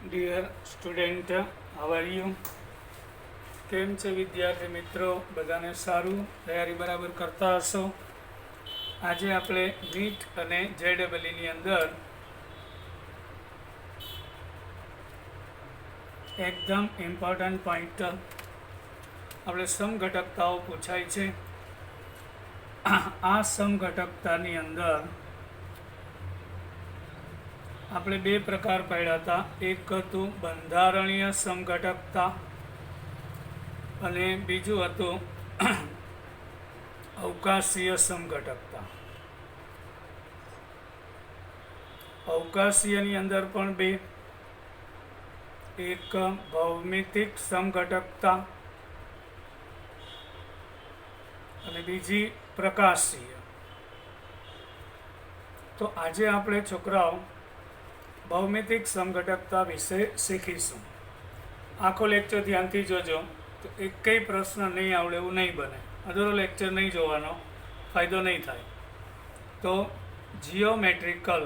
Dear student, how are you? કેમ છે વિદ્યાર્થી મિત્રો? બધાને સારું? તૈયારી બરાબર કરતા હશો? આજે આપણે નીટ અને JEEની અંદર એકદમ ઇમ્પોર્ટન્ટ પોઈન્ટ આપણે સમઘટકતાઓ પૂછાય છે. આ સમઘટકતાની અંદર આપણે બે પ્રકાર પડ્યા હતા. એક હતું બંધારણીય સમઘટકતા અને બીજું હતું અવકાશીય સમઘટકતા. અવકાશીયની અંદર પણ બે, એક ભૌમિતિક સમઘટકતા અને બીજી પ્રકાશીય. તો આજે આપણે છોકરાઓ ભૌમિતિક સમઘટકતા વિશે શીખીશું. આખો લેક્ચર ધ્યાનથી જોજો તો એકેય પ્રશ્ન નહીં આવડે એવું નહીં બને. અધૂરો લેક્ચર નહીં જોવાનો, ફાયદો નહીં થાય. તો જીઓમેટ્રિકલ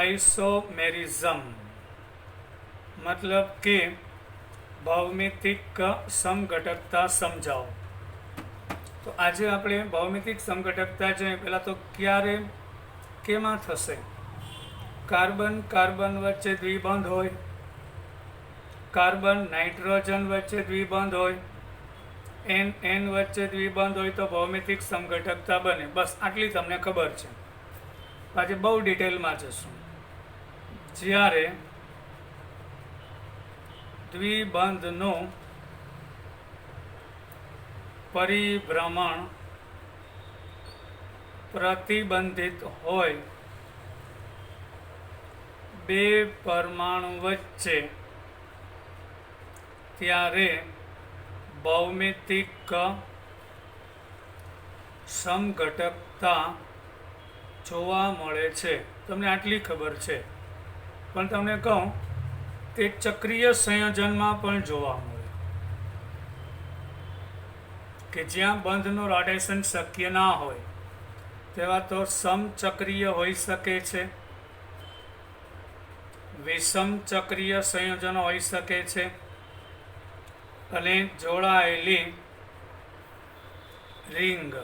આઇસોમેરિઝમ મતલબ કે ભૌમિતિક સમઘટકતા સમજાવો. તો આજે આપણે ભૌમિતિક સમઘટકતા જોઈએ. પહેલાં તો ક્યારે કેમાં થશે? કાર્બન કાર્બન વચ્ચે દ્વિબંધ હોય, કાર્બન નાઇટ્રોજન વચ્ચે દ્વિબંધ હોય, એન વચ્ચે દ્વિબંધ હોય તો ભૌમિતિક સમઘટકતા બને. બસ આટલી તમને ખબર છે. આજે બહુ ડિટેલમાં જશું. જ્યારે દ્વિબંધનું પરિભ્રમણ પ્રતિબંધિત હોય, બે પરમાણુ વચ્ચે, ત્યારે ભૌમિતિક સમઘટકતા જોવા મળે છે. તમને આટલી ખબર છે, પણ તમને કહું તે ચક્રીય સંયોજનમાં પણ જોવા મળે કે જ્યાં બંધનું રોટેશન શક્ય ના હોય તેવા તો સમચક્રીય હોઈ શકે છે, વિષમ ચક્રીય સંયોજનો હોઈ શકે છે, અને જોડાયેલી રિંગ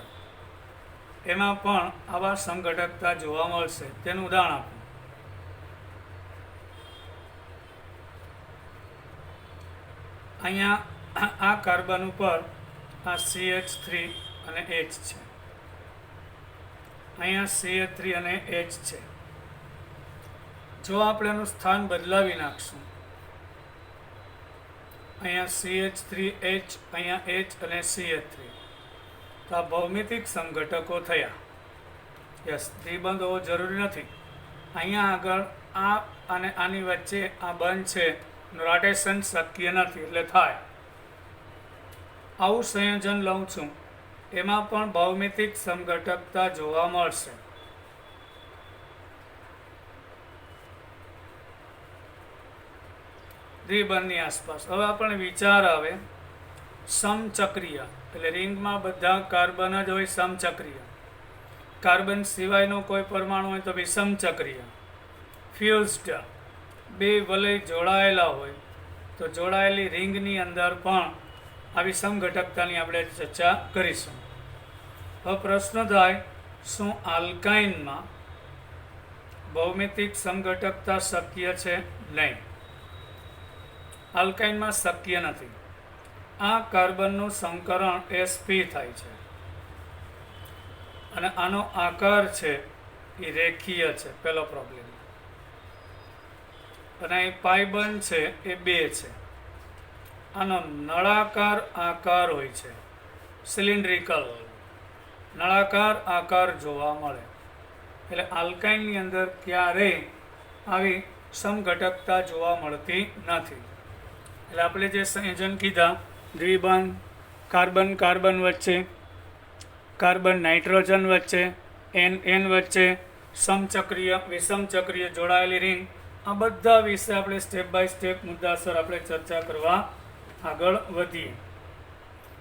એમાં પણ આવા સમઘટકતા જોવા મળશે. તેનું ઉદાહરણ આપો. અહીંયા આ કાર્બન ઉપર આ CH3 અને H છે, અહીંયા CH3 અને H છે. જો આપણે એનું સ્થાન બદલાવી નાખશું, અહીંયા CH3H, અહીંયા H અને CH3, તો આ ભૌમિતિક સમઘટકો થયા. યસ, દ્વિબંધ હોવો જરૂરી નથી. અહીંયા આગળ આ અને આની વચ્ચે આ બંધ છે, રોટેશન શક્ય નથી એટલે થાય. આવું સંયોજન લઉં છું, એમાં પણ ભૌમિતિક સમઘટકતા જોવા મળશે. દ્વિબંધની આસપાસ. હવે આપણને વિચાર આવે સમચક્રીય એટલે રિંગમાં બધા કાર્બન જ હોય. સમચક્રીય કાર્બન સિવાયનો કોઈ પરમાણુ હોય તો વિષમચક્રીય. ફ્યુઝડ બે વલય જોડાયેલા હોય તો જોડાયેલી રિંગની અંદર પણ આવી સમઘટકતાની આપણે ચર્ચા કરીશું. હવે પ્રશ્ન થાય, શું આલ્કાઇનમાં ભૌમિતિક સમઘટકતા શક્ય છે? નહીં, આલ્કાઇનમાં શક્ય નથી. આ કાર્બનનું સંકરણ sp થાય છે અને આનો આકાર છે એ રેખીય છે, પહેલો પ્રોબ્લેમ. અને એ પાઇબંધ છે એ બે છે. આનો નળાકાર આકાર હોય છે, સિલિન્ડ્રિકલ નળાકાર આકાર જોવા મળે. એટલે આલ્કાઇનની અંદર ક્યારેય આવી સમઘટકતા જોવા મળતી નથી. એટલે આપણે જે સંયોજન કીધા, દ્વિબંધ કાર્બન કાર્બન વચ્ચે, કાર્બન નાઇટ્રોજન વચ્ચે, એન વચ્ચે, સમચક્રીય વિષમચક્રીય જોડાયેલી રિંગ, આ બધા વિશે આપણે સ્ટેપ બાય સ્ટેપ મુદ્દાસર આપણે ચર્ચા કરવા આગળ વધીએ.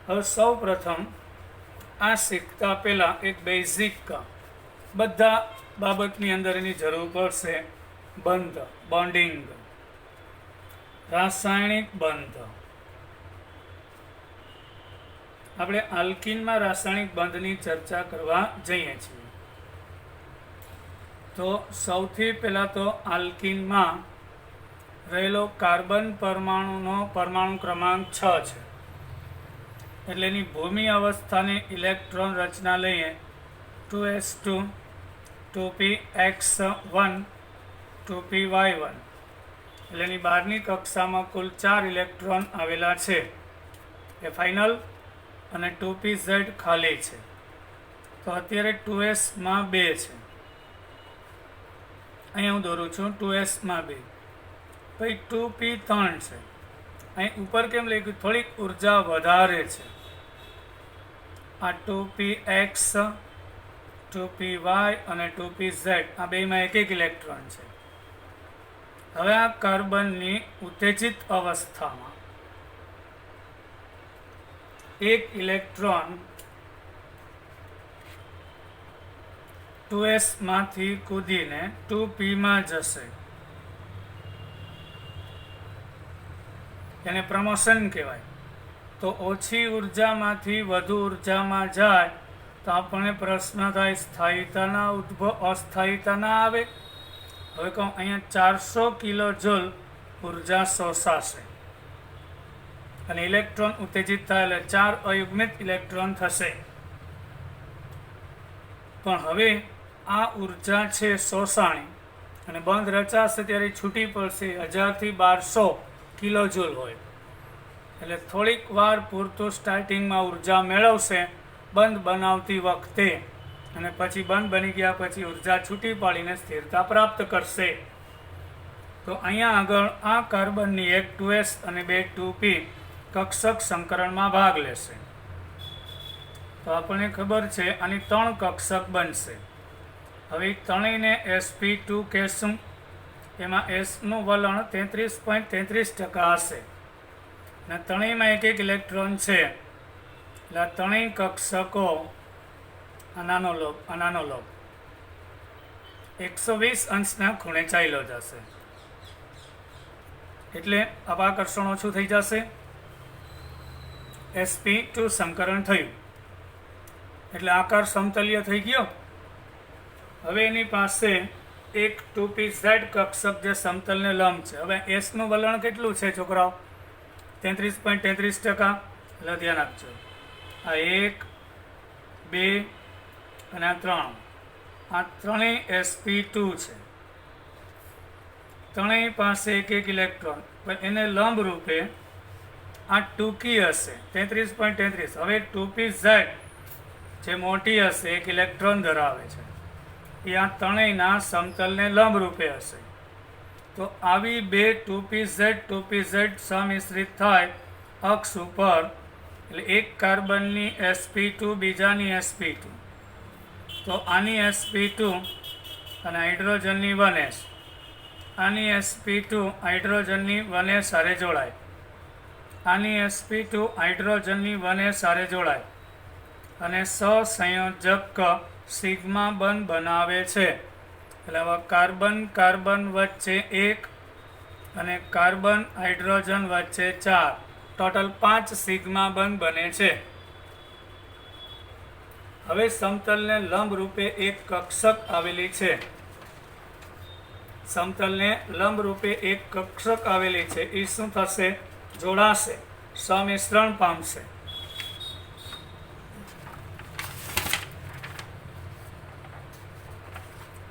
હવે સૌ પ્રથમ આ શીખતા પહેલાં એક બેઝિક બધા બાબતની અંદર એની જરૂર પડશે. બંધ, બોન્ડિંગ, રાસાયણિક બંધ. આપણે આલ્કીનમાં રાસાયણિક બંધની ચર્ચા કરવા જઈએ છીએ. તો સૌથી પહેલાં તો આલ્કીનમાં રહેલો કાર્બન પરમાણુનો પરમાણુ ક્રમાંક 6 છે. એટલે એની ભૂમિ અવસ્થાની ઇલેક્ટ્રોન રચના લઈએ 2s2 2px1 2py1. એટલે એની બહારની કક્ષામાં કુલ 4 ઇલેક્ટ્રોન આવેલા છે એ ફાઇનલ, અને 2pz ખાલી છે. તો અત્યારે 2s માં 2 છે. અહીંયા હું દોરું છું 2s માં 2. પછી 2p 3 છે. અહીં ઉપર કેમ લખ્યું? થોડીક ઉર્જા વધારે છે. આ 2px 2py અને 2pz આ બેમાં એક એક ઇલેક્ટ્રોન છે. હવે આ કાર્બનની ઉત્તેજિત અવસ્થામાં એક ઇલેક્ટ્રોન 2s માંથી કૂદીને 2p માં જશે. એને પ્રમોશન કહેવાય. તો ઓછી ઉર્જામાંથી વધુ ઉર્જામાં જાય તો આપણને પ્રશ્ન થાય સ્થાયીતાના અસ્થાયીતાના આવે. હવે કહું, અહીંયા 400 કિલો જૂલ ઉર્જા શોષાશે અને ઇલેક્ટ્રોન ઉત્તેજિત થાય એટલે 4 અયુગ્મિત ઇલેક્ટ્રોન થશે. પણ હવે આ ઉર્જા છે શોષાણી, અને બંધ રચાશે ત્યારે છૂટી પડશે 1000 થી 1200 કિલો જૂલ હોય. એટલે થોડીક વાર પૂરતું સ્ટાર્ટિંગમાં ઉર્જા મેળવશે બંધ બનાવતી વખતે, અને પછી બંધ બની ગયા પછી ઉર્જા છૂટી પાડીને સ્થિરતા પ્રાપ્ત કરશે. તો અહીંયા આગળ આ કાર્બનની એક 2s અને બે 2p કક્ષક સંકરણમાં ભાગ લેશે. તો આપણને ખબર છે આની 3 કક્ષક બનશે. હવે ત્રણેયને sp2 કહેશું. એમાં એસનું વલણ 33.33% હશે, અને ત્રણેયમાં એક એક ઇલેક્ટ્રોન છે. એટલે આ ત્રણેય કક્ષકો નાનો લોબ 120 અંશના ખૂણે ચાલ્યો જશે. એટલે અપાકર્ષણ ઓછું થઈ જશે. sp2 સંકરણ થયું એટલે આકાર સમતલ્ય થઈ ગયો. હવે એની પાસે એક 2pz કક્ષક જે સમતલને લંબ છે. હવે એસનું વલણ કેટલું છે છોકરાઓ? 33.33%. એટલે ધ્યાન આપજો. આ 1 2 અને આ 3, આ ત્રણેય sp2 છે. ત્રણેય પાસે એક એક ઇલેક્ટ્રોન, પણ એને લંબ રૂપે આ ટૂંકી હશે 33.33. હવે 2pz જે મોટી હશે એક ઇલેક્ટ્રોન ધરાવે છે એ આ ત્રણેયના સમતલને લંબ રૂપે હશે. તો આવી બે 2pz સમિશ્રિત થાય અક્ષ ઉપર, એટલે એક કાર્બનની sp2 બીજાની sp2. તો આની sp2 અને હાઇડ્રોજનની 1s, આની sp2 હાઇડ્રોજનની 1s હારે જોડાય, આની sp2 હાઇડ્રોજનની 1s હારે જોડાય અને સહસંયોજક સિગ્મા બંધ બનાવે છે. એટલે હવે કાર્બન વચ્ચે 1 અને કાર્બન હાઇડ્રોજન વચ્ચે 4, ટોટલ 5 સિગ્મા બંધ બને છે. હવે સમતલને લંબ રૂપે એક કક્ષક આવેલી છે. સમતલને લંબ રૂપે એક કક્ષક આવેલી છે. એ શું થશે? જોડાશે, સમિશ્રણ પામશે.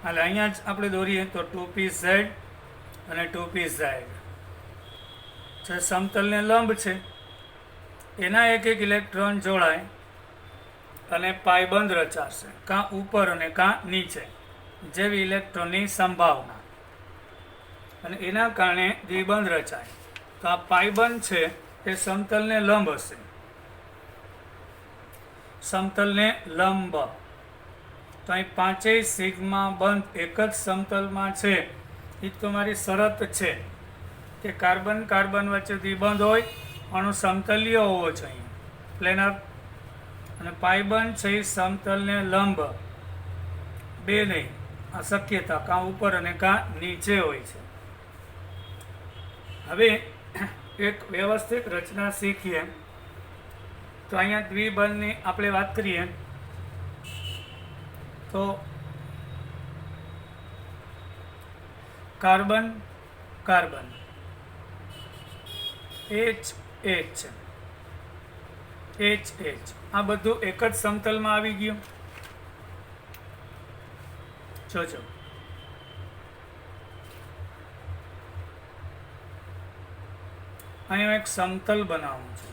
એટલે અહીંયા જ આપણે દોરીએ તો 2pz અને 2pz જે સમતલને લંબ છે એના એક એક ઇલેક્ટ્રોન જોડાય અને પાયબંધ રચાશે, કાં ઉપર અને કાં નીચે જેવી ઇલેક્ટ્રોનની સંભાવના, અને એના કારણે દ્વિબંધ રચાય. તો આ પાયબંધ છે એ સમતલને લંબ હશે. સમતલને લંબ તો અહીં 5 સિગ્મા બંધ એક જ સમતલમાં છે. એ તમારી શરત છે કે કાર્બન વચ્ચે દ્વિબંધ હોય, અણુ સમતલીય હોવો જોઈએ, પ્લેનર. અને પાયબંધ છે એ સમતલને લંબ 2 નહીં આ શક્યતા કાં ઉપર અને કાં નીચે હોય છે. હવે એક વ્યવસ્થિત રચના શીખીએ તો અહીંયા દ્વિબંધની આપણે વાત કરીએ તો carbon carbon H H H H આ બધું એક જ સમતલમાં આવી ગયું. જોજો અહીં એક સમતલ બનાવું છું.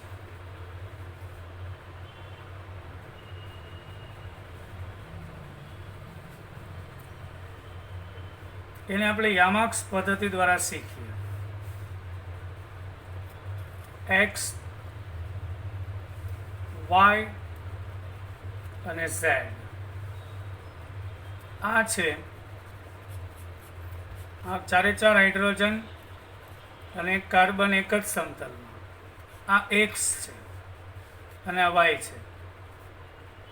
એને આપણે યામાક્સ પદ્ધતિ દ્વારા શીખીએ. એક્સ વાય અને ઝેડ આ છે. આ ચારે ચાર હાઇડ્રોજન અને કાર્બન એક જ સમતલમાં. આ એક્સ છે અને આ વાય છે,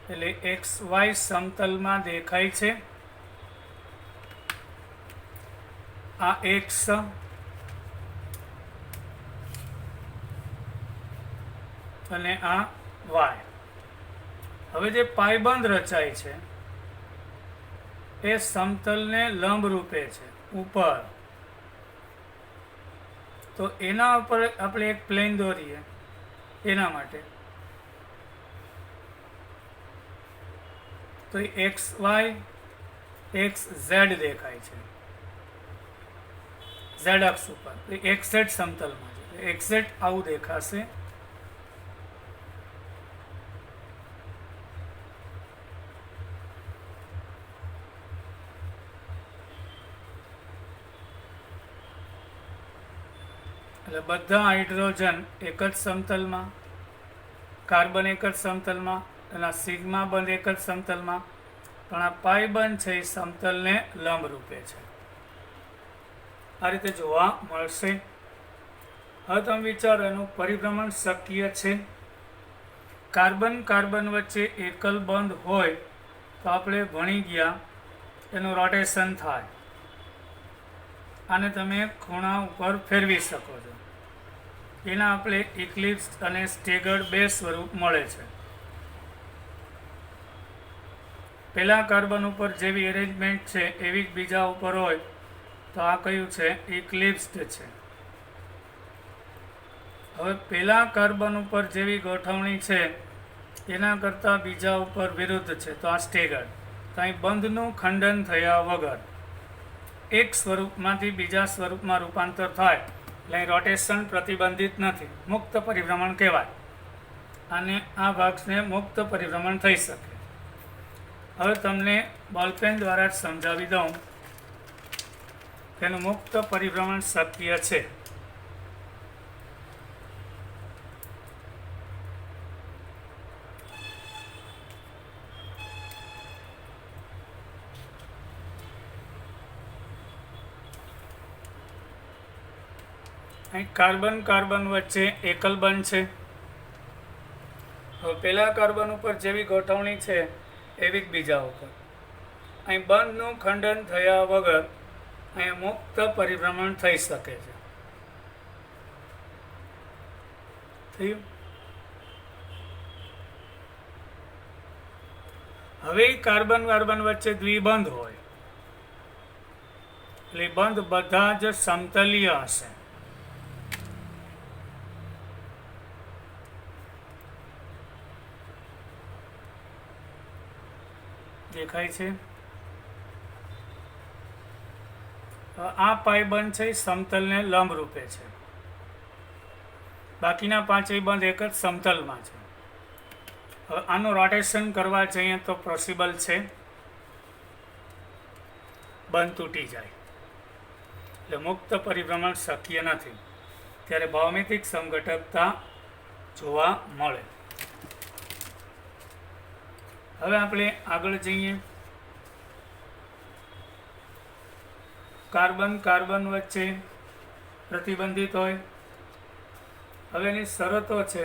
એટલે એક્સ વાય સમતલમાં દેખાય છે. આ એક્સ અને આ વાય. હવે જે પાયબંધ રચાય છે એ સમતલને લંબ રૂપે છે ઉપર, તો એના ઉપર આપણે એક પ્લેન દોરીએ. એના માટે તો એક્સ વાય એક્સ ઝેડ દેખાય છે ઝેડ અક્ષ ઉપર, એક્સ ઝેડ સમતલમાં છે. એક્સ ઝેડ આવું દેખાશે. એટલે બધા હાઇડ્રોજન એક જ સમતલમાં, કાર્બન એક જ સમતલમાં, અને સિગ્મા બંધ એક જ સમતલમાં, પણ આ પાઈ બંધ છે એ સમતલને લંબ રૂપે છે. આ રીતે જોવા મળશે. હવે તમે વિચારો એનું પરિભ્રમણ શક્ય છે. કાર્બન કાર્બન વચ્ચે એકલ બંધ હોય તો આપણે ભણી ગયા એનું રોટેશન થાય. આને તમે ખૂણા ઉપર ફેરવી શકો છો. એના આપણે ઇક્લિપ્સ અને સ્ટેગર્ડ બે સ્વરૂપ મળે છે. પહેલા કાર્બન ઉપર જેવી એરેન્જમેન્ટ છે એવી જ બીજા ઉપર હોય તો આ કયું છે? ઇક્લિપ્સ્ડ છે. હવે પહેલા કાર્બન ઉપર જેવી ગોઠવણી છે એના કરતાં બીજા ઉપર વિરુદ્ધ છે તો આ સ્ટેગર્ડ. તો અહીં બંધનું ખંડન થયા વગર એક સ્વરૂપમાંથી બીજા સ્વરૂપમાં રૂપાંતર થાય એટલે અહીં રોટેશન પ્રતિબંધિત નથી, મુક્ત પરિભ્રમણ કહેવાય. અને આ ભાગને મુક્ત પરિભ્રમણ થઈ શકે. હવે તમને બોલપેન દ્વારા જ સમજાવી દઉં કે એનું મુક્ત પરિભ્રમણ શક્ય છે. અહીં કાર્બન કાર્બન વચ્ચે એકલ બંધ છે. હવે પહેલા કાર્બન ઉપર જેવી ગોઠવણી છે એવી જ બીજા ઉપર. અહીં બંધનું ખંડન થયા વગર અહીં મુક્ત પરિભ્રમણ થઈ શકે છે. થયું? હવે કાર્બન કાર્બન વચ્ચે દ્વિબંધ હોય એટલે બંધ બધા જ સમતલીય હશે. દેખાય છે? આ પાઈ બંધ છે સમતલને લંબ રૂપે છે. બાકીના પાંચેય બંધ એક જ સમતલમાં છે. હવે આનું રોટેશન કરવા જઈએ તો પોસિબલ છે, બંધ તૂટી જાય એટલે મુક્ત પરિભ્રમણ શક્ય નથી. ત્યારે ભૌમિતિક સમઘટકતા જોવા મળે. હવે આપણે આગળ જઈએ. કાર્બન કાર્બન વચ્ચે પ્રતિબંધિત હોય. હવે એની શરતો છે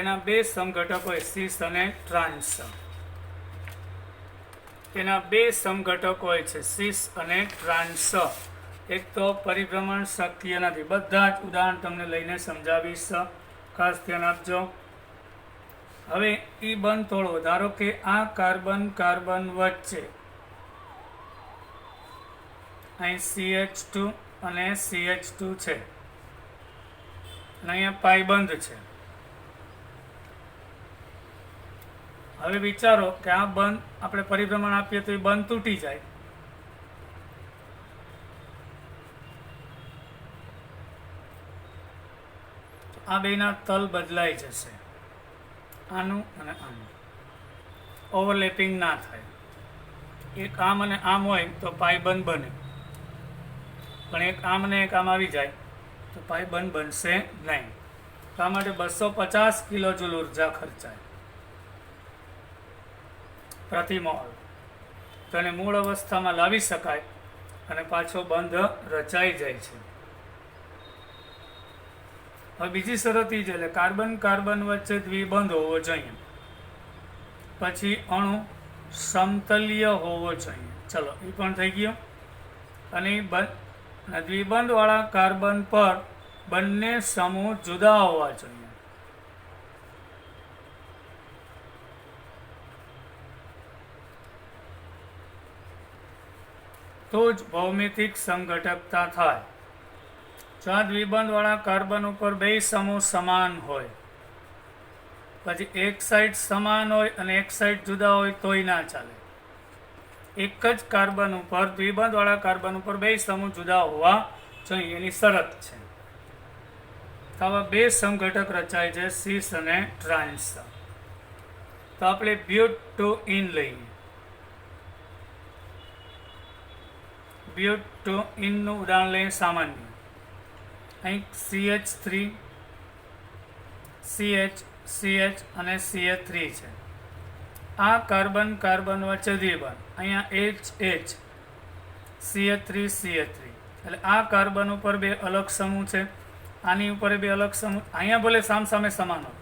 એના બે સમઘટકો સિસ અને ટ્રાન્સ. તેના બે સમઘટક હોય છે, સિસ અને ટ્રાન્સ. એક તો પરિભ્રમણ શક્ય નથી. બધા જ ઉદાહરણ તમને લઈને સમજાવીશ, ખાસ ધ્યાન આપજો. હવે એ બંધ તોડો. ધારો કે આ કાર્બન કાર્બન વચ્ચે અહીં CH2 અને CH2 છે અને અહીંયા પાઈ બંધ છે. હવે વિચારો કે આ બંધ આપણે પરિભ્રમણ આપીએ તો એ બંધ તૂટી જાય. આ બેના તલ બદલાઈ જશે, આનું અને આનું ઓવરલેપિંગ ના થાય. એક આમ અને આમ હોય તો પાઈ બંધ બને, પણ એક આમ ને એક આમ આવી જાય તો પાઈ બંધ બનશે નહીં. તો આ માટે 250 કિલોજૂલ ઉર્જા ખર્ચાય પ્રતિ મોલ. તો એને મૂળ અવસ્થામાં લાવી શકાય અને પાછો બંધ રચાઈ જાય છે. હવે બીજી શરત એ છે, એટલે કાર્બન કાર્બન વચ્ચે દ્વિબંધ હોવો જોઈએ, પછી અણુ સમતલ્ય હોવો જોઈએ. ચલો એ પણ થઈ ગયો. અને દ્વિબંધવાળા કાર્બન પર બંને સમૂહ જુદા હોવા જોઈએ. તો જ ભૌમિતિક સંઘટકતા થાય. જો આ દ્વિબંધવાળા કાર્બન ઉપર બે સમૂહ સમાન હોય, પછી એક સાઈડ સમાન હોય અને એક સાઈડ જુદા હોય તોય ના ચાલે. એક જ કાર્બન ઉપર દ્વિબંધવાળા કાર્બન ઉપર બે સમૂહ જુદા હોવા જોઈએ, એની શરત છે. તો આવા બે સમઘટક રચાય છે, સિસ અને ટ્રાન્સ. તો આપણે બ્યુટોઇન લઈએ. બ્યુટોઇનનું ઉદાહરણ લઈએ સામાન્ય. અહીં CH3 CH CH અને CH3 છે. આ કાર્બન કાર્બન વચ્ચે દ્વિબંધ, અહીંયા HH CH3 CH3, એટલે આ કાર્બન ઉપર બે અલગ સમૂહ છે, આની ઉપર બે અલગ સમૂહ. અહીંયા ભલે સામસામે સમાન હોય,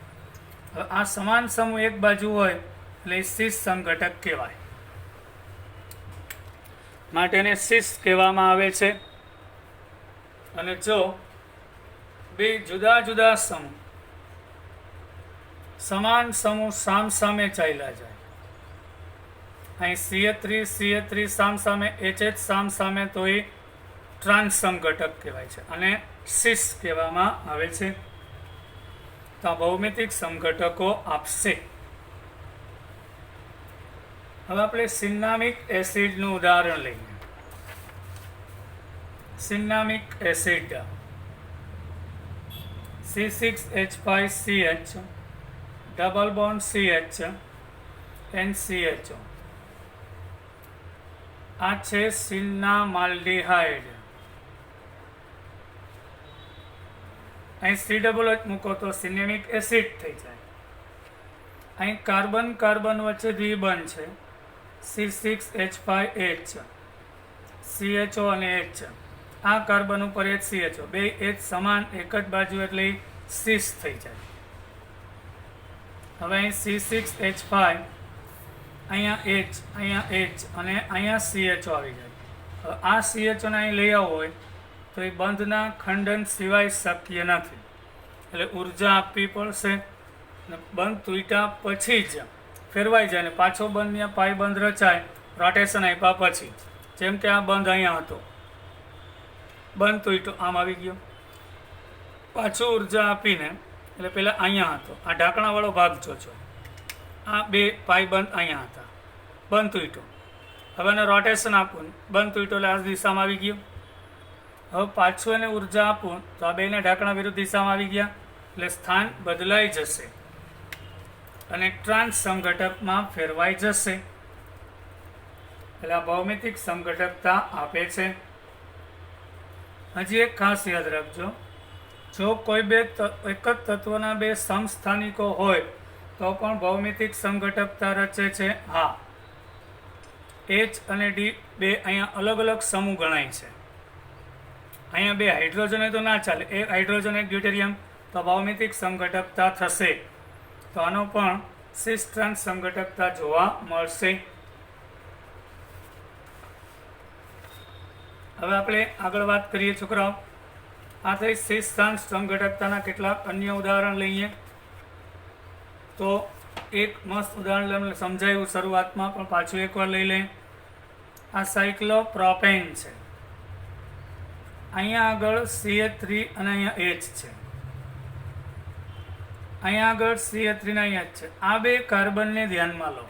હવે આ સમાન સમૂહ એક બાજુ હોય એટલે સિસ સમઘટક કહેવાય. માટે એને સિસ કહેવામાં આવે છે. અને જો બે જુદા જુદા સમૂહ સમાન સમૂહ સામસામે ચાલ્યા જાય, અહીં CH3 સામસામે, HH સામસામે, તો એ ટ્રાન્સ સમઘટક કહેવાય છે અને સિસ કહેવામાં આવે છે. તો આ ભૌમિતિક સમઘટકો આપશે. હવે આપણે સિન્નામિક એસિડનું ઉદાહરણ લઈએ. Cinnamic acid C6H5CH double bond CH NCHO. આ છે સિન્નામાલ્ડિહાઇડ. અહીં COOH મૂકો તો સિનેમિક એસિડ થઈ જાય. અહીં કાર્બન કાર્બન વચ્ચે દ્વિબંધ છે, C6H5H CHO અને H. આ કાર્બન ઉપર HCHO, બે H સમાન એક જ બાજુ એટલે સિસ થઈ જાય. હવે અહીં C6H5, અહીંયા H, અહીંયા H અને અહીંયા CHO આવી જાય. હવે આ CHO ને અહીં લઈ આવવો હોય તો એ બંધના ખંડન સિવાય શક્ય નથી, એટલે ઉર્જા આપવી પડશે. બંધ તૂટ્યા પછી જ ફેરવાઈ જાય ને પાછો બંધ ત્યાં પાઈ બંધ રચાય રોટેશન આપ્યા પછી. જેમ કે આ બંધ અહીંયા હતો, બંધ તૂટ્યો, આમ આવી ગયો, પાછું ઉર્જા આપીને, એટલે પહેલાં અહીંયા હતો, આ ઢાંકણાવાળો ભાગ જોજો, આ બે પાઈ બંધ અહીંયા હતા, બંધ તૂટ્યો. હવે એને રોટેશન આપું, બંધ તૂટ્યો એટલે આ દિશામાં આવી ગયો. હવે પાછું એને ઉર્જા આપું તો આ બેને ઢાંકણા વિરુદ્ધ દિશામાં આવી ગયા, એટલે સ્થાન બદલાઈ જશે અને ટ્રાન્સ સમઘટકમાં ફેરવાઈ જશે. એટલે આ ભૌમિતિક સમઘટકતા આપે છે. હજી એક ખાસ યાદ રાખજો, જો કોઈ એક જ તત્વના બે સમસ્થાનિકો હોય તો પણ ભૌમિતિક સમઘટકતા રચે છે. હા, H અને D બે અહીંયા અલગ અલગ સમૂહ ગણાય છે. અહીંયા બે હાઇડ્રોજન હોય તો ના ચાલે, એક હાઇડ્રોજન એક ડ્યુટેરિયમ, તો ભૌમિતિક સમઘટકતા થશે. તો આનો પણ સિસ ટ્રાન્સ સમઘટકતા જોવા મળશે. હવે આપણે આગળ વાત કરીએ છોકરાઓ. આ થઈ શીર્ષાંશ સમઘટકતાના કેટલાક અન્ય ઉદાહરણ લઈએ. તો એક મસ્ત ઉદાહરણ સમજાયું શરૂઆતમાં, પણ પાછું એકવાર લઈ લઈએ. આ સાયક્લોપ્રોપેન છે. અહીંયા આગળ CH3 અને અહીંયા H છે. અહીંયા આગળ CH3 ને અહીંયા જ છે. આ બે કાર્બનને ધ્યાનમાં લો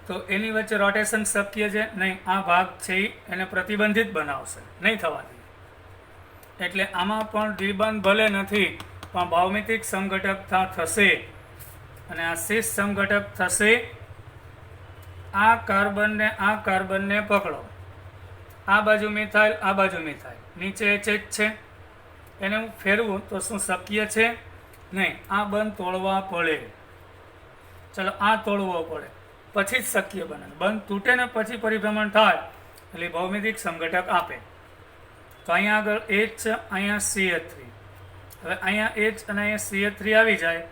તો એની વચ્ચે રોટેશન શક્ય છે નહીં. આ ભાગ છે એને પ્રતિબંધિત બનાવશે, નહીં થવા દે. એટલે આમાં પણ દ્વિબંધ ભલે નથી, પણ ભૌમિતિક સમઘટકતા થશે અને આ શીર્ષ સમઘટક થશે. આ કાર્બનને પકડો, આ બાજુ મિથાઇલ, આ બાજુ મિથાઇલ, નીચે HH છે, એને હું ફેરવું તો શું શક્ય છે? નહીં. આ બંધ તોડવા પડે. ચલો, આ તોડવો પડે પછી જ શક્ય બને. બંધ તૂટે ને પછી પરિભ્રમણ થાય એટલે ભૌમિતિક સમઘટક આપે. તો અહીંયા આગળ H છે, અહીંયા CH3. હવે અહીંયા H અને અહીંયા CH3 આવી જાય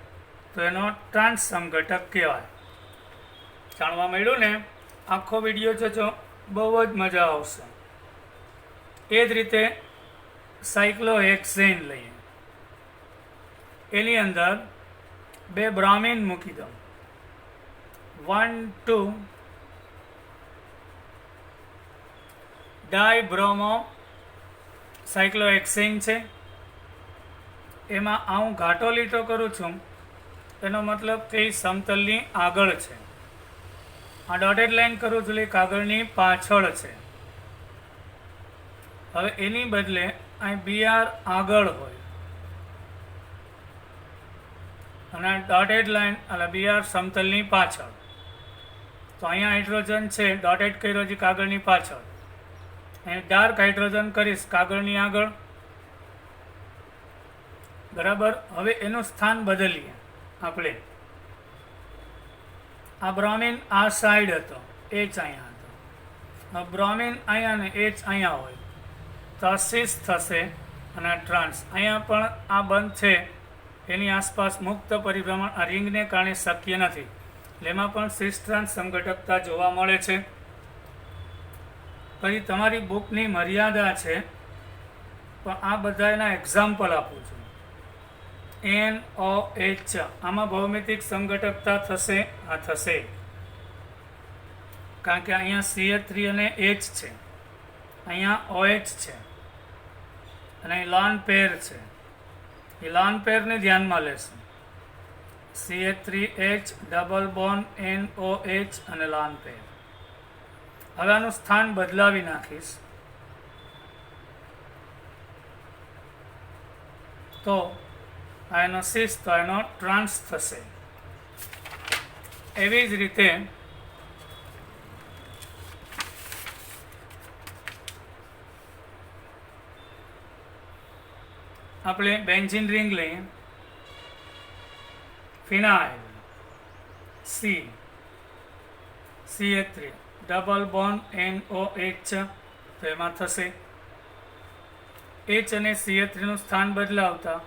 તો એનો ટ્રાન્સ સમઘટક કહેવાય. જાણવા મળ્યું ને? આખો વિડીયો જોજો, બહુ જ મજા આવશે. એ જ રીતે સાયક્લોહેક્સેન લઈએ. એની અંદર બે બ્રામીન મૂકી દો. 1 2 ડાયબ્રોમો સાયક્લોહેક્સેન છે. એમાં હું ઘાટો લીટો કરું છું, એનો મતલબ કે સમતલની આગળ છે. આ ડોટેડ લાઈન કરું છું એટલે કાગળની પાછળ છે. હવે એની બદલે અહીં BR આગળ હોય અને ડોટેડ લાઈન એટલે BR સમતલની પાછળ. તો અહીંયા હાઇડ્રોજન છે, ડોટેડ કર્યો છે કાગળની પાછળ. અહીં ડાર્ક હાઇડ્રોજન કરીશ કાગળની આગળ. બરાબર. હવે એનું સ્થાન બદલીએ આપણે. આ બ્રોમિન આ સાઈડ હતો, H અહીંયા હતો. હવે બ્રોમિન અહીંયા ને H અહીંયા હોય તો આ શીર્ષ થશે અને આ ટ્રાન્સ. અહીંયા પણ આ બંધ છે, એની આસપાસ મુક્ત પરિભ્રમણ આ રિંગને કારણે શક્ય નથી. એટલે એમાં પણ શીર્ષ ટ્રાન્સ સમઘટકતા જોવા મળે છે. પછી તમારી બુકની મર્યાદા છે, પણ આ બધા એના એક્ઝામ્પલ આપું છું. NOH આમાં ભૌમિતિક સમઘટકતા થશે, આ થશે, કારણ કે અહીંયા CH3 અને H છે, અહીંયા OH છે અને અહીં લોન પેર છે. એ લોન પેરને ધ્યાનમાં લેશું. CH3H ડબલ બોન્ડ NOH અને લોન પેર. હવે આનું સ્થાન બદલાવી નાખીશ તો આ એનો શીર્ષ, તો એનો ટ્રાન્સ થશે. એવી જ રીતે આપણે બેન્ઝીન રિંગ લઈએ. ફિનાઇલ CH3 ડબલ બોન્ડ NOH તો એમાં થશે. H અને CH3 નું સ્થાન બદલાવતા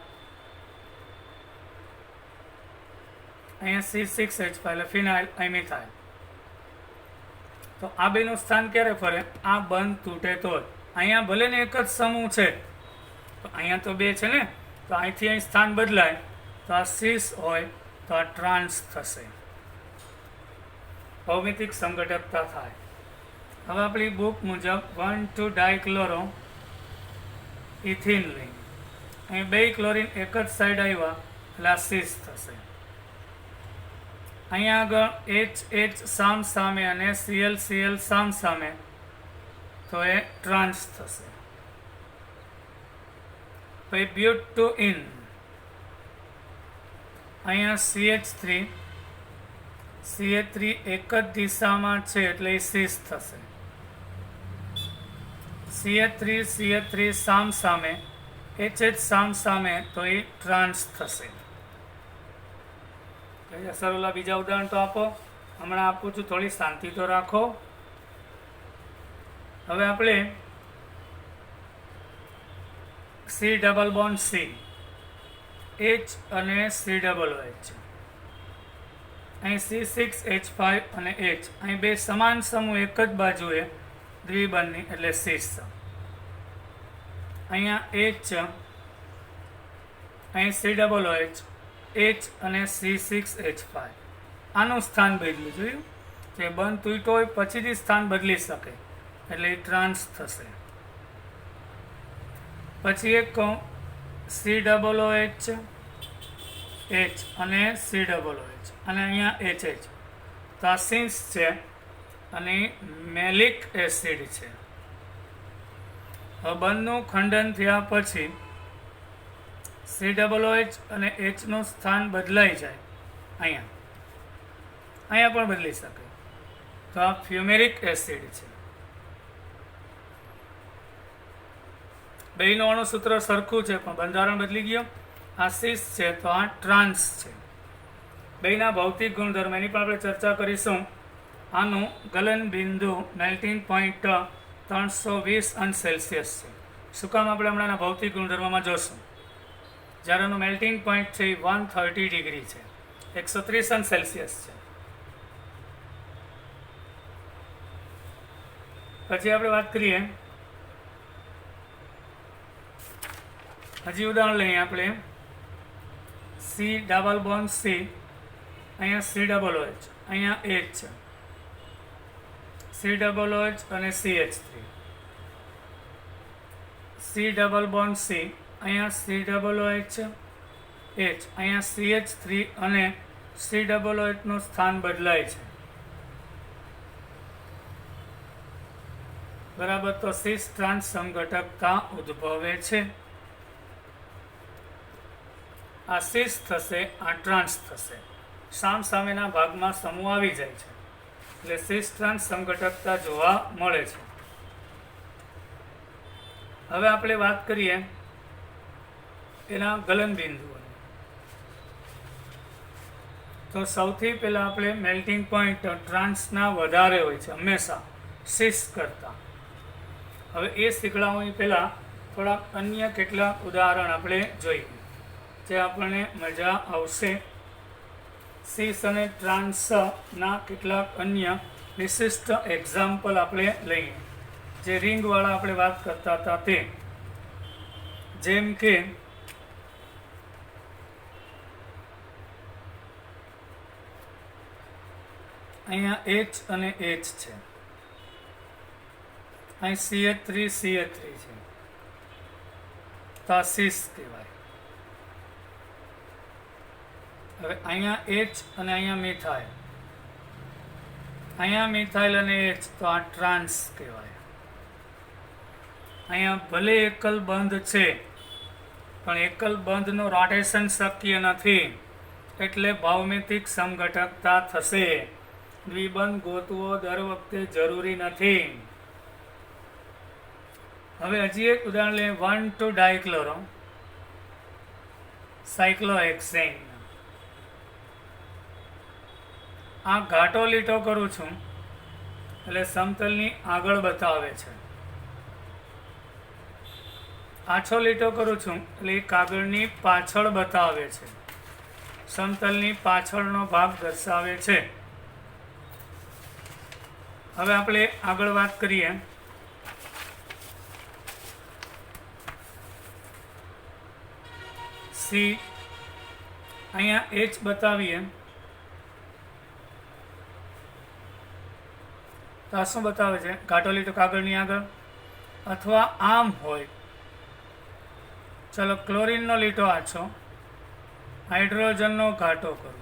અહીંયા C6H5 એટલે ફિનાઇલ, અહીં મિથાઇલ. તો આ બેનું સ્થાન ક્યારે ફરે? આ બંધ તૂટે તો જ. અહીંયા ભલે ને એક જ સમૂહ છે, તો અહીંયા તો બે છે ને, તો અહીંથી અહીં સ્થાન બદલાય તો આ શીર્ષ હોય તો આ ટ્રાન્સ થશે, ભૌમિતિક સમઘટકતા થાય. હવે આપણી બુક મુજબ 1,2 ડાયક્લોરો ઇથિન રિંગ. અહીં બે ક્લોરીન એક જ સાઈડ આવ્યા એટલે આ શીર્ષ થશે. અહીંયા આગળ HH સામ સામે અને CL સામ સામે તો એ ટ્રાન્સ થશે. પછી બ્યુટઇન અહીંયા CH3 એક જ દિશામાં છે એટલે એ શીર્ષ થશે. CH3 સામ સામે, HH સામ સામે તો એ ટ્રાન્સ થશે. સર ઓલા બીજા ઉદાહરણ તો આપો, હમણાં આપું છું, થોડી શાંતિ તો રાખો. હવે આપણે C double bond C, H અને C ડબલ OH છે. અહીં C6H5 અને H, અહીં બે સમાન સમૂહ એક જ બાજુએ દ્વિબંધની એટલે સીસ. અહીંયા એચ, અહીં COOH, H અને C6H5. આનું સ્થાન બદલ્યું, જોયું કે બંધ તૂટ્યો હોય પછીથી સ્થાન બદલી શકે એટલે એ ટ્રાન્સ થશે. પછી એક કહું COOH, H અને COOH અને અહીંયા HH. તો આ સિન્સ છે અને મેલિક એસિડ છે. હવે બંધનું ખંડન થયા પછી COOH અને Hનું સ્થાન બદલાઈ જાય, અહીંયા પણ બદલી શકે. તો આ ફ્યુમેરિક એસિડ છે. બેયનું અણુસૂત્ર સરખું છે પણ બંધારણ બદલી ગયો. આ સિસ છે તો આ ટ્રાન્સ છે. બેયના ભૌતિક ગુણધર્મ એની પણ આપણે ચર્ચા કરીશું. આનું ગલન બિંદુ 19.320°C છે. શું કામ આપણે હમણાંના ભૌતિક ગુણધર્મમાં જોશું. જ્યારે એનું મેલ્ટિંગ પોઈન્ટ છે 130° છે, 130°C છે. પછી આપણે વાત કરીએ, હજી ઉદાહરણ લઈએ આપણે. C+C, અહીંયા COOH, અહીંયા H, COOH અને CH3. C+C, અહીંયા COOH, H, અહીંયા CH3 અને COOH નું સ્થાન બદલાય છે. બરાબર. તો સિસ ટ્રાન્સ સંઘટકતા ઉદ્ભવે છે. આ સિસ થશે, આ ટ્રાન્સ થશે. સામસામેના ભાગમાં સમૂહ આવી જાય છે એટલે સિસ ટ્રાન્સ સંઘટકતા જોવા મળે છે. હવે આપણે વાત કરીએ એના ગલન બિંદુઓની. તો સૌથી પહેલા આપણે મેલ્ટિંગ પોઈન્ટ ટ્રાન્સના વધારે હોય છે હંમેશા સિસ કરતા. હવે એ શીખડાવવાની પહેલાં થોડાક અન્ય કેટલાક ઉદાહરણ આપણે જોઈએ જે આપણને મજા આવશે. સિસ અને ટ્રાન્સના કેટલાક અન્ય વિશિષ્ટ એક્ઝામ્પલ આપણે લઈએ. જે રિંગવાળા આપણે વાત કરતા હતા તે, જેમ કે અહીંયા H અને H છે, અહીં CH3 છે, તો આ સિસ કહેવાય. હવે અહીંયા H અને અહીંયા મિથાઇલ, અહીંયા મિથાઇલ અને H, તો આ ટ્રાન્સ કહેવાય. અહીંયા ભલે એકલ બંધ છે પણ એકલ બંધનું રોટેશન શક્ય નથી એટલે ભૌમિતિક સમઘટકતા થશે. દ્વિબંધ ગોતવો દર વખતે જરૂરી નથી. હવે હજી એક ઉદાહરણ લઈએ. 1,2-ડાયક્લોરો સાયક્લોહેક્સેન. આ ઘાટો લીટો કરું છું એટલે સમતલની આગળ બતાવે છે. આછો લીટો કરું છું એટલે એ કાગળની પાછળ બતાવે છે, સમતલની પાછળનો ભાગ દર્શાવે છે. હવે આપણે આગળ વાત કરીએ. સી, અહીંયા H બતાવીએ તો આ શું બતાવે છે? ઘાટો લીટો કાગળની આગળ, અથવા આમ હોય. ચલો ક્લોરીનનો લીટો આછો, હાઇડ્રોજનનો ઘાટો કરું.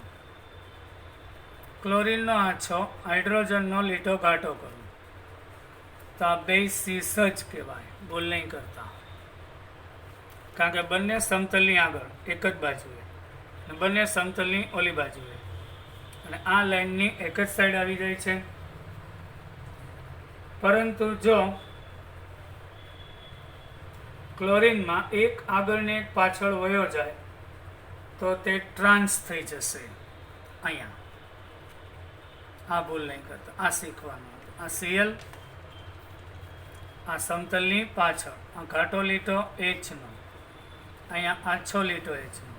ક્લોરીનનો આછો, હાઇડ્રોજનનો લીટો ઘાટો કરું. તો આ બે સીસ જ કહેવાય, ભૂલ નહીં કરતા. કારણ કે બંને સમતલની આગળ એક જ બાજુએ અને બંને સમતલની ઓલી બાજુએ, અને આ લાઈનની એક જ સાઈડ આવી જાય છે. પરંતુ જો ક્લોરીનમાં એક આગળ ને એક પાછળ વયો જાય તો તે ટ્રાન્સ થઈ જશે. અહીંયા આ ભૂલ નહીં કરતા, આ શીખવાનું. આ Cl, આ સમતલની પાછળ, આ ઘાટો લીટો Hનો, અહીંયા આછો લીટો Hનો,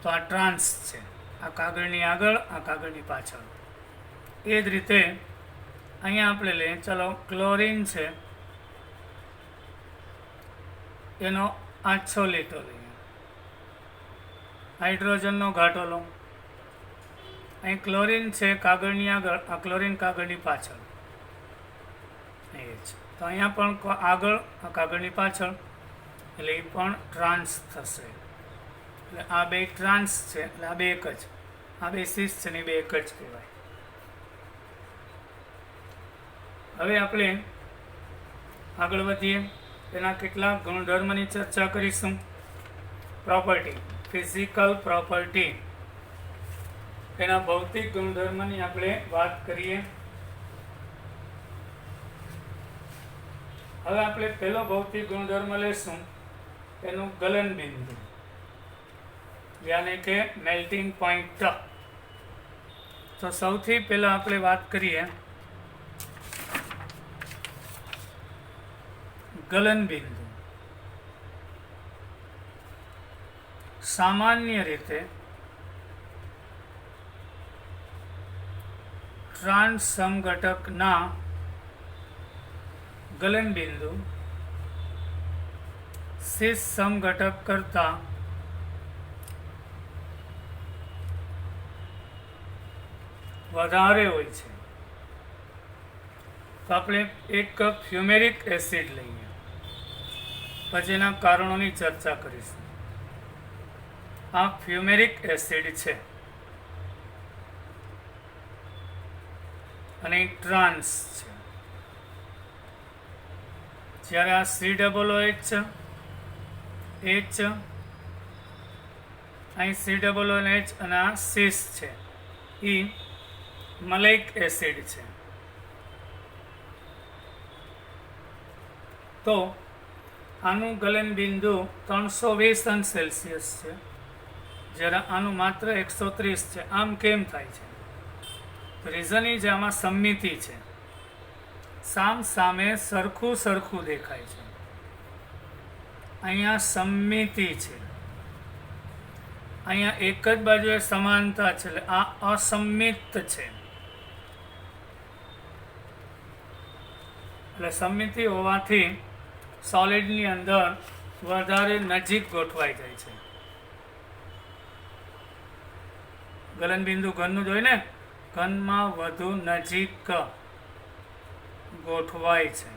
તો આ ટ્રાન્સ છે. આ કાગળની આગળ, આ કાગળની પાછળ. એ જ રીતે અહીંયા આપણે લઈએ, ચલો ક્લોરીન છે એનો આછો લીટો લઈએ, હાઇડ્રોજનનો ઘાટો લો, અહીં ક્લોરીન છે કાગળની આગળ, આ ક્લોરીન કાગળની પાછળ, એ છે તો અહીંયા પણ આગળ આ કાગળની પાછળ, એટલે એ પણ ટ્રાન્સ થશે, એટલે આ બે ટ્રાન્સ છે, એટલે આ બે એક જ, આ બે સીસ છે ને એ બે એક જ કહેવાય. હવે આપણે આગળ વધીએ, તેના કેટલાક ગુણધર્મની ચર્ચા કરીશું. પ્રોપર્ટી, ફિઝિકલ પ્રોપર્ટી, એના ભૌતિક ગુણધર્મની આપણે વાત કરીએ. હવે આપણે પહેલો ભૌતિક ગુણધર્મ લેશું, એનું ગલનબિંદુ, યાની કે મેલ્ટિંગ પોઈન્ટ. તો સૌથી પહેલા આપણે વાત કરીએ ગલનબિંદુ. સામાન્ય રીતે ટ્રાન્સ સમઘટકના ગલનબિંદુ સિસ સમઘટક કરતા વધારે હોય છે. તો આપણે એક ફ્યુમેરિક એસિડ લઈએ, પછી એના કારણોની ચર્ચા કરીશું. આ ફ્યુમેરિક એસિડ છે અને ટ્રાન્સ છે. જ્યારે આ COOH અહીં COOH અને આ સિસ છે, એ મલેઇક એસિડ છે. તો આનું ગલનબિંદુ 320 અંશ સેલ્સિયસ છે, જ્યારે આનું માત્ર 130 છે. આમ કેમ થાય છે? રીઝન એ છે, આમાં સમમિતિ છે, સામ સામે સરખું સરખું દેખાય છે. અહીંયા સમમિતિ છે, અહીંયા એક જ બાજુએ સમાનતા છે, એટલે આ અસમમિત છે. એટલે સમમિતિ હોવાથી સોલિડની અંદર વધારે નજીક ગોઠવાઈ જાય છે. ગલનબિંદુ ઘનનું જોઈએ ને, ઘનમાં વધુ નજીક ગોઠવાય છે,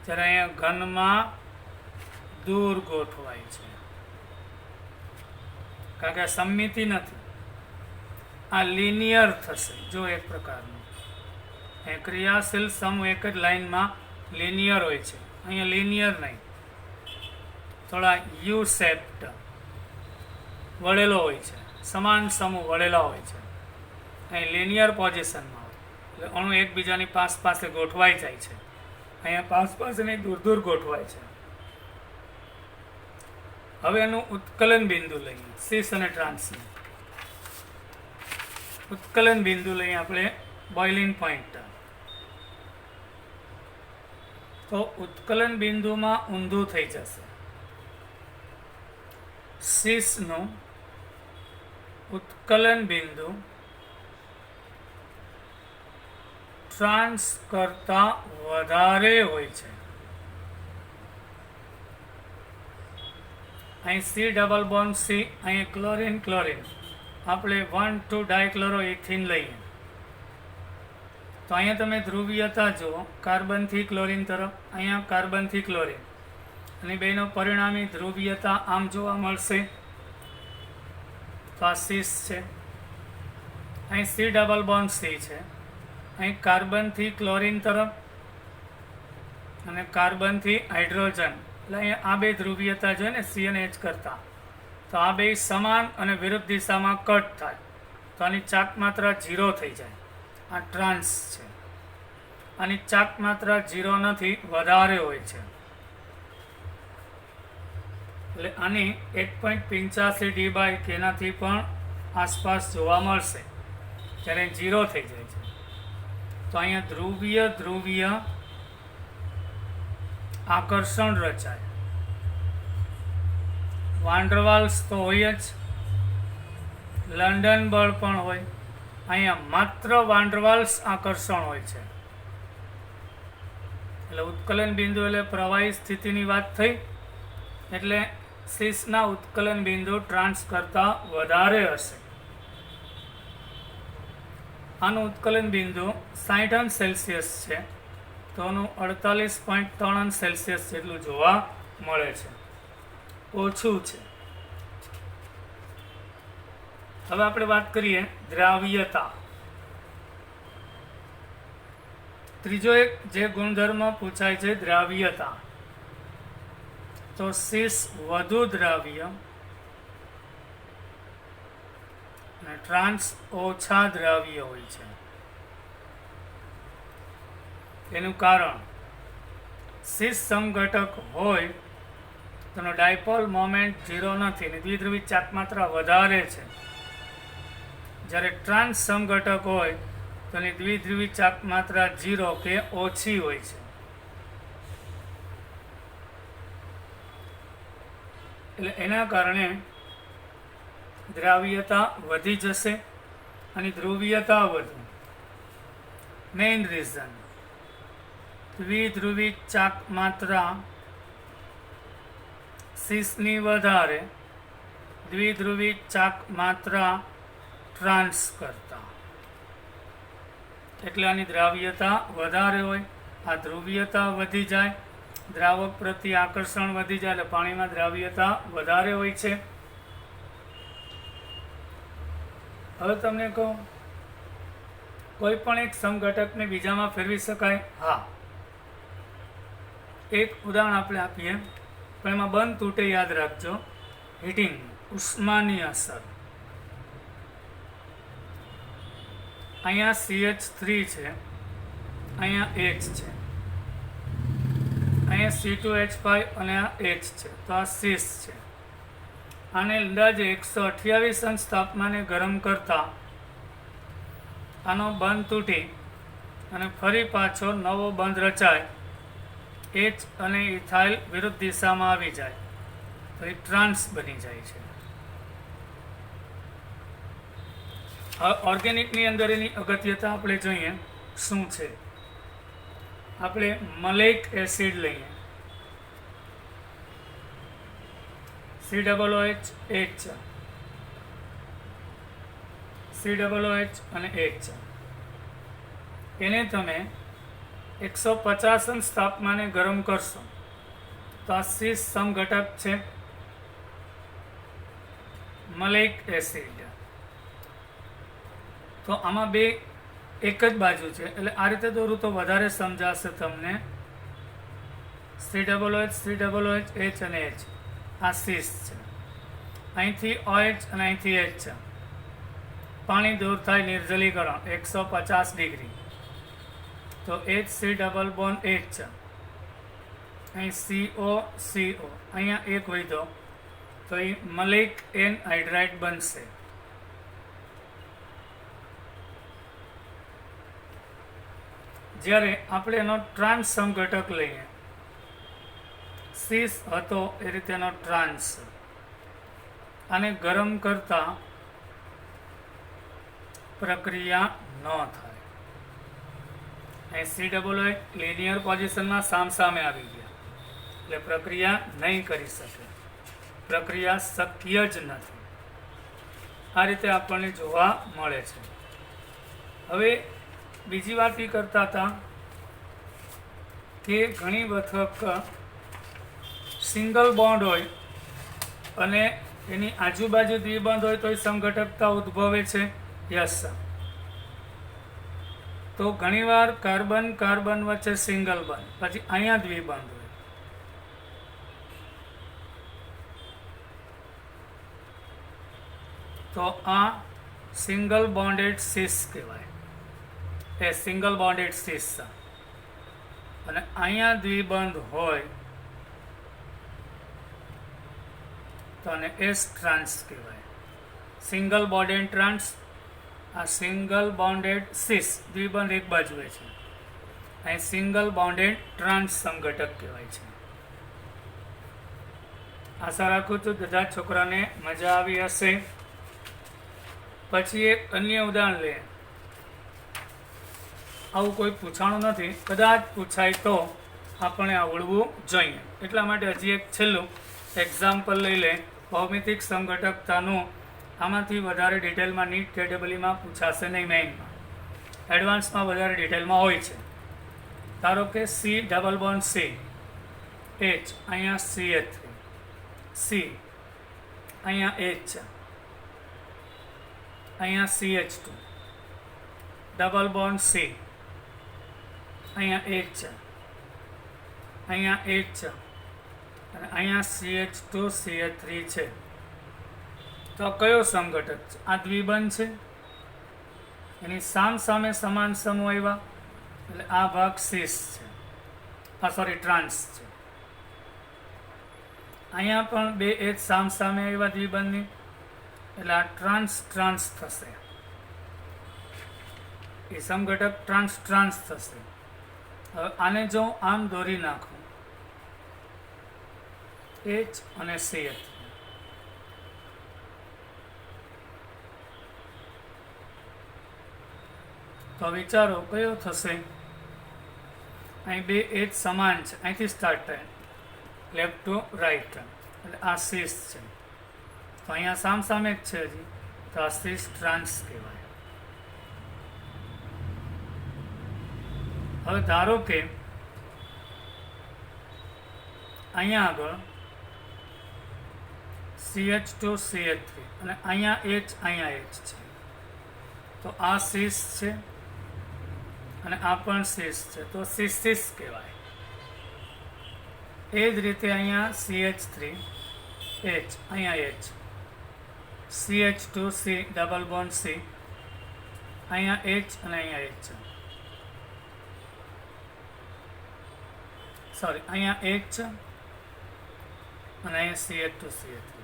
જ્યારે અહીંયા ઘનમાં દૂર ગોઠવાય છે, કારણ કે સમમિતિ નથી. આ લિનિયર થશે, જો એક પ્રકારનું ક્રિયાશીલ સમૂહ એક જ લાઈનમાં લિનિયર હોય છે. અહીંયા લિનિયર નહીં, થોડા યુ શેપ્ડ વળેલો હોય છે, સમાન સમૂહ વળેલા હોય છે. અહીં લિનિયર પોઝિશનમાં હોય, એટલે અણુ એકબીજાની પાસે ગોઠવાઈ જાય છે. અહીંયા પાસે નહીં, દૂર દૂર ગોઠવાય છે. હવે એનું ઉત્કલન બિંદુ લઈએ, સિસ અને ટ્રાન્સનું ઉત્કલન બિંદુ લઈએ આપણે બોઇલિંગ પોઈન્ટ. તો ઉત્કલન બિંદુમાં ઊંધું થઈ જશે. સિસનું ઉત્કલન બિંદુ ટ્રાન્સ કરતા વધારે હોય છે. અહીં C++C, અહીં ક્લોરીન આપણે 1,2 ડાયક્લોરોઇથિન લઈએ, તો અહીંયા તમે ધ્રુવીયતા જુઓ, કાર્બનથી ક્લોરીન તરફ, અહીંયા કાર્બનથી ક્લોરીન, અને બેનો પરિણામી ધ્રુવીયતા આમ જોવા મળશે. તો આ સિસ છે, અહીં C++C છે, અહીં કાર્બનથી ક્લોરીન તરફ અને કાર્બનથી હાઇડ્રોજન, એટલે અહીંયા આ બે ધ્રુવીયતા જોઈએ ને C અને H કરતા, તો આ બે સમાન અને વિરુદ્ધ દિશામાં કટ થાય, તો આની ચાક માત્રા 0 થઈ જાય. આ ટ્રાન્સ છે, આની ચાક માત્રા 0 નથી, વધારે હોય છે. એટલે આની 1.85 D/K એનાથી પણ આસપાસ જોવા મળશે, જ્યારે 0 થઈ જાય છે. તો અહીંયા ધ્રુવીય આકર્ષણ રચાય. વાન્ડરવાલ્સ તો હોય જ, લંડન બળ પણ હોય, અહીંયા માત્ર વાંડરવાલ્સ આકર્ષણ હોય છે. એટલે ઉત્કલન બિંદુ એટલે પ્રવાહી સ્થિતિની વાત થઈ, એટલે સીસના ઉત્કલન બિંદુ ટ્રાન્સ કરતાં વધારે હશે. આનું ઉત્કલન બિંદુ 60 અંશ સેલ્સિયસ છે, તો આનું 48.3 અંશ સેલ્સિયસ જેટલું જોવા મળે છે, ઓછું છે. હવે આપણે વાત કરીએ દ્રાવ્યતા. ત્રીજો એક જે ગુણધર્મ પૂછાય છે દ્રાવ્યતા, તો સીસ વધુ દ્રાવ્ય અને ટ્રાન્સ ઓછા દ્રાવ્ય હોય છે. એનું કારણ સીસ સમઘટક હોય તેનો ડાયપોલ મોમેન્ટ 0 નથી અને દ્વિધ્રુવી ચાકમાત્રા વધારે છે. જ્યારે ટ્રાન્સ સમઘટક હોય તો એની દ્વિધ્રુવી ચાકમાત્રા 0 કે ઓછી હોય છે. એટલે એના કારણે દ્રાવ્યતા વધી જશે અને ધ્રુવીયતા વધુ. મેઇન રીઝન દ્વિધ્રુવી ચાકમાત્રા સીસની વધારે, દ્વિધ્રુવી ચાકમાત્રા ટ્રાન્સ કરતા, એટલે આની દ્રાવ્યતા વધારે હોય. આ ધ્રુવીયતા વધી જાય, દ્રાવક પ્રત્યે આકર્ષણ વધી જાય, એટલે પાણીમાં દ્રાવ્યતા વધારે હોય છે. હવે તમને કહું, કોઈ પણ એક સમઘટકને બીજામાં ફેરવી શકાય? હા. એક ઉદાહરણ આપણે આપીએ, પણ એમાં બંધ તૂટે યાદ રાખજો. હીટિંગ, ઉષ્માની અસર. અહીંયા CH3 છે, અહીંયા H છે, અહીંયા C2H5 અને આ H છે, તો આ સીસ છે. આને અંદાજે 128 અંશ તાપમાને ગરમ કરતા આનો બંધ તૂટી અને ફરી પાછો નવો બંધ રચાય, H અને ઇથાઇલ વિરુદ્ધ દિશામાં આવી જાય તો એ ટ્રાન્સ બની જાય છે. ઓર્ગેનિકની અંદર એની અગત્યતા આપણે જોઈએ શું છે. આપણે મલેઇક એસિડ લઈએ, COOH, H, COOH અને H. એને તમે 150 અંશ તાપમાને ગરમ કરશો તો આ સીસ સમઘટક છે, મલેઇક એસિડ. તો આમાં બે એક જ બાજુ છે, એટલે આ રીતે દોરું તો વધારે સમજાશે તમને. COOH, H અને H આ સીસ છે. અહીંથી OH અને અહીંથી H છે. પાણી દૂર થાય, નિર્જલીકરણ 150 ડિગ્રી, તો HC ડબલ બોન્ડ H છે. અહીં CO, અહીંયા એક વધ્યો તો એ મલેઇક એન હાઇડ્રાઇડ બનશે. જ્યારે આપણે એનો ટ્રાન્સ સમઘટક લઈએ, સીસ હતો એ રીતે એનો ટ્રાન્સ, આને ગરમ કરતા પ્રક્રિયા ન થાય. અહીં COOH લિનિયર પોઝિશનમાં સામસામે આવી ગયા, એટલે પ્રક્રિયા નહીં કરી શકે, પ્રક્રિયા શક્ય જ નથી. આ રીતે આપણને જોવા મળે છે. હવે બીજી વાત એ કરતા હતા કે ઘણી વખત સિંગલ બોન્ડ હોય અને એની આજુબાજુ દ્વિબંધ હોય તો એ સમઘટકતા ઉદ્ભવે છે. યસ. તો ઘણીવાર કાર્બન કાર્બન વચ્ચે સિંગલ બોન્ડ, પછી અહીંયા દ્વિબંધ હોય. તો આ સિંગલ બોન્ડેડ સીસ કહેવાય, એ સિંગલ બોન્ડેડ સીસ. અને અહીંયા દ્વિબંધ હોય તો આને એસ ટ્રાન્સ કહેવાય. સિંગલ બોન્ડેડ ટ્રાન્સ, આ સિંગલ બોન્ડેડ સીસ, દ્વિબંધ એક બાજુએ છે. અહીં સિંગલ બોન્ડેડ ટ્રાન્સ સમઘટક કહેવાય છે. આશા રાખું છું બધા છોકરાને મજા આવી હશે. પછી એક અન્ય ઉદાહરણ લે, આવું કોઈ પૂછાણું નથી, કદાચ પૂછાય તો આપણે આવડવું જોઈએ. એટલા માટે હજી એક છેલ્લું એક્ઝામ્પલ લઈ લે. ભૌમિતિક સંઘટકતાનું આમાંથી વધારે ડિટેલમાં નીટ કેટેગરીમાં પૂછાશે નહીં, મેઇનમાં. એડવાન્સમાં વધારે ડિટેલમાં હોય છે. ધારો કે C double bond C H, અહીંયા CH3, સી અહીંયા એચ છે, અહીંયા CH2, ડબલ બોન્ડ સી અહીંયા એચ છે, અહીંયા એચ છે, અને અહીંયા CH2 CH3 છે. તો કયો સંઘટક છે? આ દ્વિબંધ છે, એની સામે સમાન સમૂહ આવ્યા એટલે આ ભાગ સિસ છે, ટ્રાન્સ છે. અહીંયા પણ બે એચ સામે આવ્યા દ્વિબંધની એટલે આ ટ્રાન્સ થશે, એ સમઘટક ટ્રાન્સ થશે. હવે આને જો આમ દોરી નાખું એચ અને CH, તો વિચારો કયો થશે? અહીં બે એચ સમાન છે, અહીંથી સ્ટાર્ટ થાય લેફ્ટ ટુ રાઈટ, એટલે આ સિસ છે. તો અહીંયા સામે જ છે હજી, તો આ સિસ ટ્રાન્સ કહેવાય. હવે ધારો કે અહીંયા આગળ CH2 CH3 અને અહીંયા એચ છે, તો આ સિસ છે અને આ પણ સિસ છે, તો સિસ કહેવાય. એ જ રીતે અહીંયા CH3 H, અહીંયા H, CH2 C double bond C, અહીંયા H અને અહીંયા H છે, અહીંયા H છે અને અહીંયા CH2 CH3.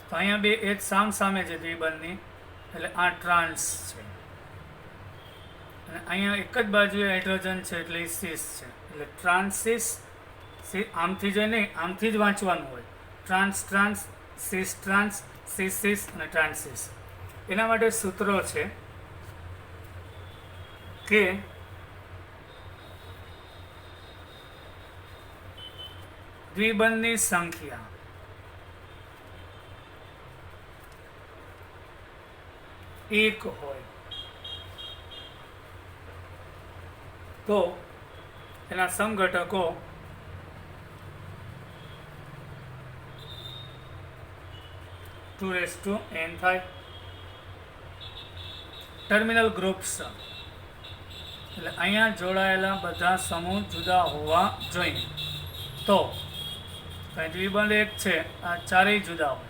તો અહીંયા બે H સામે છે દ્વિબંધની, એટલે આ ટ્રાન્સ છે, અને અહીંયા એક જ બાજુએ હાઇડ્રોજન છે એટલે સિસ છે, એટલે ટ્રાન્સિસ. આમથી જ નહીં, આમથી જ વાંચવાનું હોય. ટ્રાન્સ સિસ અને ટ્રાન્સિસ. એના માટે સૂત્રો છે કે દ્વિબંધની સંખ્યા એક હોય તો એના સમઘટકો n થાય. ટર્મિનલ ગ્રુપ્સ એટલે અહીંયા જોડાયેલા બધા સમૂહ જુદા હોવા જોઈએ. તો કંઈ દ્વિબંધ એક છે, આ ચારેય જુદા હોય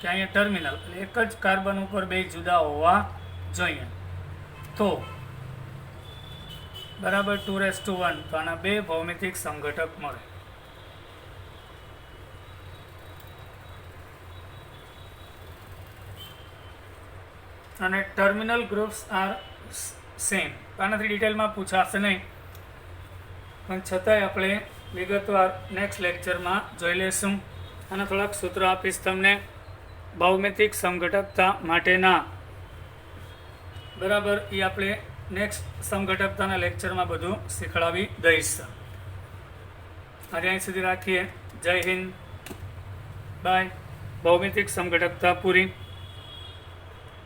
કે અહીંયા ટર્મિનલ એટલે એક જ કાર્બન ઉપર બે જુદા હોવા જોઈએ. તો બરાબર 2:1, તો આના બે ભૌમિતિક સંઘટક મળે. અને ટર્મિનલ ગ્રુપ્સ આર સેમ. આનાથી ડિટેલમાં પૂછાશે નહીં, પણ છતાંય આપણે વિગતવાર નેક્સ્ટ લેક્ચરમાં જોઈ લેશું. અને થોડાક સૂત્રો આપીશ તમને ભૌમિતિક સમઘટકતા માટેના, બરાબર. એ આપણે નેક્સ્ટ સમઘટકતાના લેક્ચરમાં બધું શીખવાડી દઈશ. આજે અહીં સુધી રાખીએ. જય હિન્દ, બાય. ભૌમિતિક સમઘટકતા પૂરી.